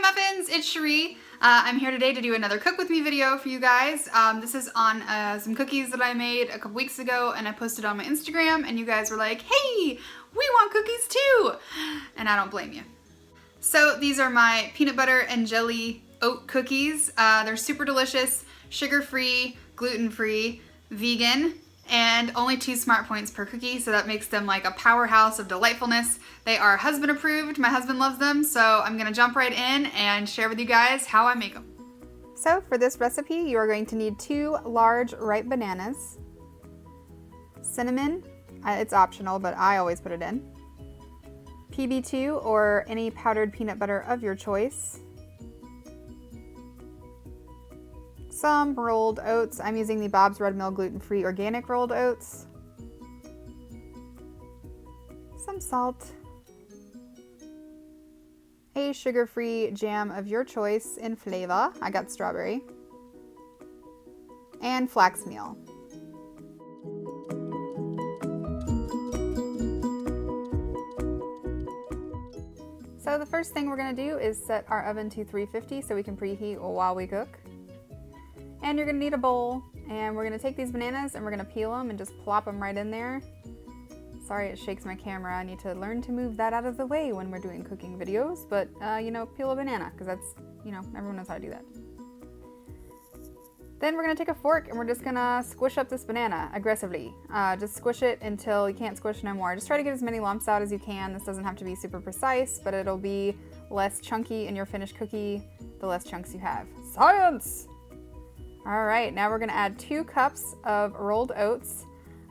Muffins, it's Cherie. I'm here today to do another cook with me video for you guys. This is on some cookies that I made a couple weeks ago and I posted on my Instagram and you guys were like, hey, we want cookies too. And I don't blame you. So these are my peanut butter and jelly oat cookies. They're super delicious, sugar-free, gluten-free, vegan, and only 2 Smartpoints per cookie, so that makes them like a powerhouse of delightfulness. They are husband approved. My husband loves them, so I'm gonna jump right in and share with you guys how I make them. So for this recipe, you are going to need 2 large ripe bananas, cinnamon, it's optional, but I always put it in, PB2 or any powdered peanut butter of your choice, some rolled oats. I'm using the Bob's Red Mill gluten-free organic rolled oats, some salt, a sugar-free jam of your choice in flavor, I got strawberry, and flax meal. So the first thing we're going to do is set our oven to 350 so we can preheat while we cook. And you're going to need a bowl, and we're going to take these bananas and we're going to peel them and just plop them right in there. Sorry it shakes my camera, I need to learn to move that out of the way when we're doing cooking videos, but you know, peel a banana, because that's, you know, everyone knows how to do that. Then we're going to take a fork and we're just going to squish up this banana aggressively. Just squish it until you can't squish no more. Just try to get as many lumps out as you can. This doesn't have to be super precise, but it'll be less chunky in your finished cookie the less chunks you have. Science! All right, now we're gonna add 2 cups of rolled oats.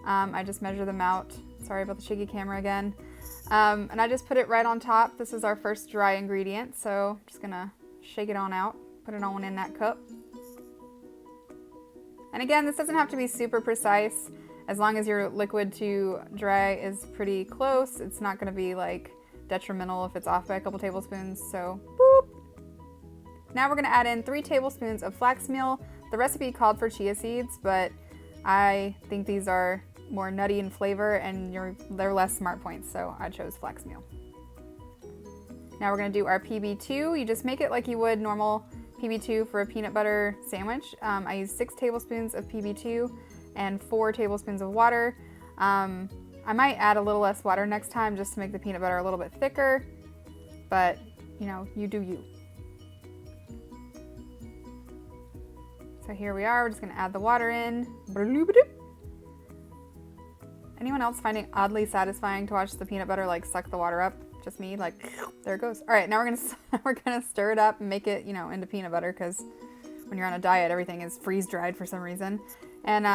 I just measure them out. Sorry about the shaky camera again. And I just put it right on top. This is our first dry ingredient, so I'm just gonna shake it on out, put it on in that cup. And again, this doesn't have to be super precise. As long as your liquid to dry is pretty close, it's not gonna be like detrimental if it's off by a couple tablespoons, so boop. Now we're gonna add in 3 tablespoons of flax meal. The recipe called for chia seeds, but I think these are more nutty in flavor and they're less Smartpoints, so I chose flax meal. Now we're gonna do our PB2. You just make it like you would normal PB2 for a peanut butter sandwich. I use 6 tablespoons of PB2 and 4 tablespoons of water. I might add a little less water next time just to make the peanut butter a little bit thicker, but you know, you do you. So here we are, we're just gonna add the water in. Anyone else finding oddly satisfying to watch the peanut butter like suck the water up? Just me, like, there it goes. All right, now we're gonna stir it up and make it, you know, into peanut butter, because when you're on a diet, everything is freeze-dried for some reason. And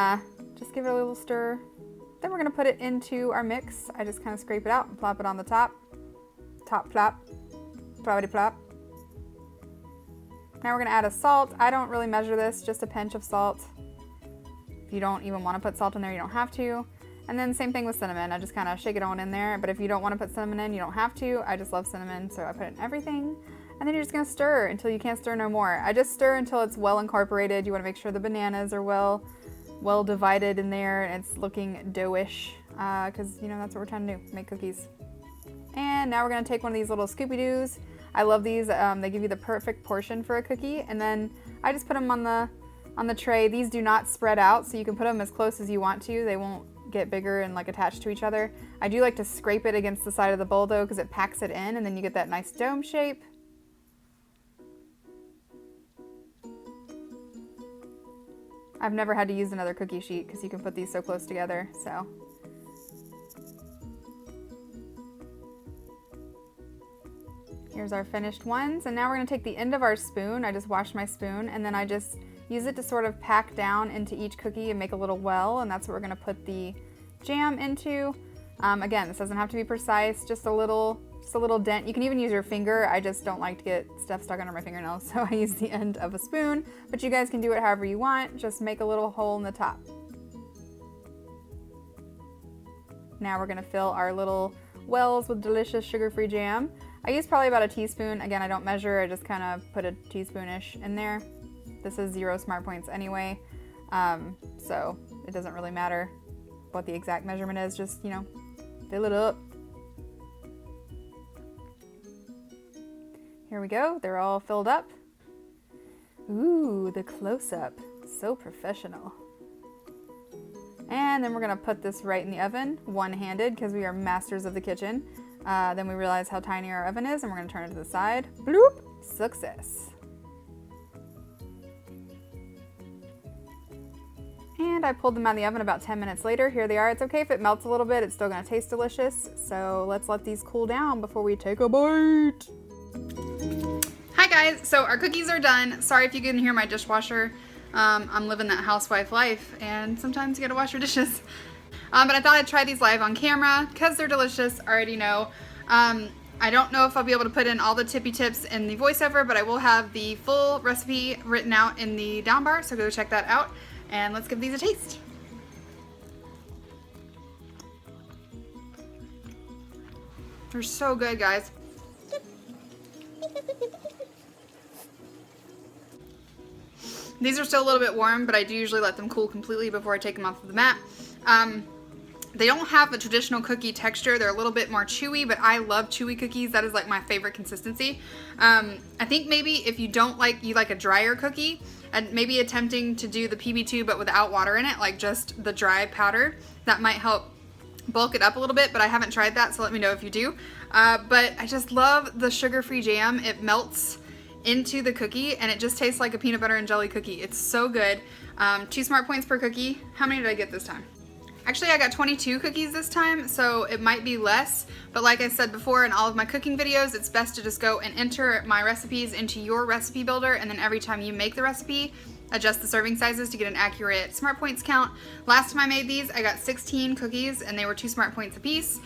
just give it a little stir. Then we're gonna put it into our mix. I just kind of scrape it out and plop it on the top. Top plop, ploppity plop. Now we're gonna add a salt. I don't really measure this, just a pinch of salt. If you don't even wanna put salt in there, you don't have to. And then same thing with cinnamon. I just kind of shake it on in there, but if you don't wanna put cinnamon in, you don't have to. I just love cinnamon, so I put it in everything. And then you're just gonna stir until you can't stir no more. I just stir until it's well incorporated. You wanna make sure the bananas are well divided in there and it's looking dough-ish, because you know, that's what we're trying to do, make cookies. And now we're gonna take one of these little Scoopy-Doos. I love these, they give you the perfect portion for a cookie, and then I just put them on the tray. These do not spread out, so you can put them as close as you want to. They won't get bigger and like attached to each other. I do like to scrape it against the side of the bowl though, because it packs it in and then you get that nice dome shape. I've never had to use another cookie sheet because you can put these so close together, so. Here's our finished ones, and now we're gonna take the end of our spoon. I just washed my spoon, and then I just use it to sort of pack down into each cookie and make a little well, and that's what we're gonna put the jam into. Again, this doesn't have to be precise, just a little dent. You can even use your finger. I just don't like to get stuff stuck under my fingernails, so I use the end of a spoon, but you guys can do it however you want. Just make a little hole in the top. Now we're gonna fill our little wells with delicious sugar-free jam. I use probably about a teaspoon. Again, I don't measure, I just kind of put a teaspoonish in there. This is 0 Smartpoints anyway, so it doesn't really matter what the exact measurement is, just, you know, fill it up. Here we go. They're all filled up. Ooh, the close-up. So professional. And then we're gonna put this right in the oven, one-handed, because we are masters of the kitchen. Then we realize how tiny our oven is, and we're gonna turn it to the side. Bloop! Success. And I pulled them out of the oven about 10 minutes later. Here they are. It's okay if it melts a little bit. It's still gonna taste delicious. So let's let these cool down before we take a bite. Hi guys, so our cookies are done. Sorry if you couldn't hear my dishwasher. I'm living that housewife life, and sometimes you gotta wash your dishes. But I thought I'd try these live on camera because they're delicious. I already know. I don't know if I'll be able to put in all the tippy tips in the voiceover, but I will have the full recipe written out in the down bar, so go check that out. And let's give these a taste. They're so good, guys. These are still a little bit warm, but I do usually let them cool completely before I take them off of the mat. They don't have a traditional cookie texture. They're a little bit more chewy, but I love chewy cookies. That is like my favorite consistency. I think maybe if you don't like, you like a drier cookie, and maybe attempting to do the PB2 but without water in it, like just the dry powder, that might help bulk it up a little bit, but I haven't tried that, so let me know if you do. But I just love the sugar-free jam. It melts into the cookie and it just tastes like a peanut butter and jelly cookie. It's so good. 2 Smartpoints per cookie. How many did I get this time? Actually, I got 22 cookies this time, so it might be less, but like I said before in all of my cooking videos, it's best to just go and enter my recipes into your recipe builder, and then every time you make the recipe, adjust the serving sizes to get an accurate Smartpoints count. Last time I made these, I got 16 cookies, and they were 2 Smartpoints a piece.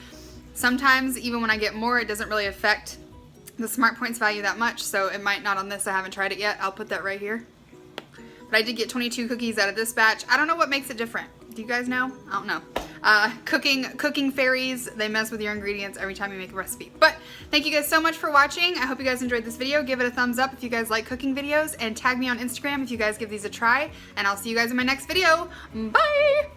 Sometimes, even when I get more, it doesn't really affect the Smartpoints value that much, so it might not on this. I haven't tried it yet. I'll put that right here. But I did get 22 cookies out of this batch. I don't know what makes it different. Do you guys know? I don't know. Cooking fairies, they mess with your ingredients every time you make a recipe. But thank you guys so much for watching. I hope you guys enjoyed this video. Give it a thumbs up if you guys like cooking videos, and tag me on Instagram if you guys give these a try. And I'll see you guys in my next video. Bye!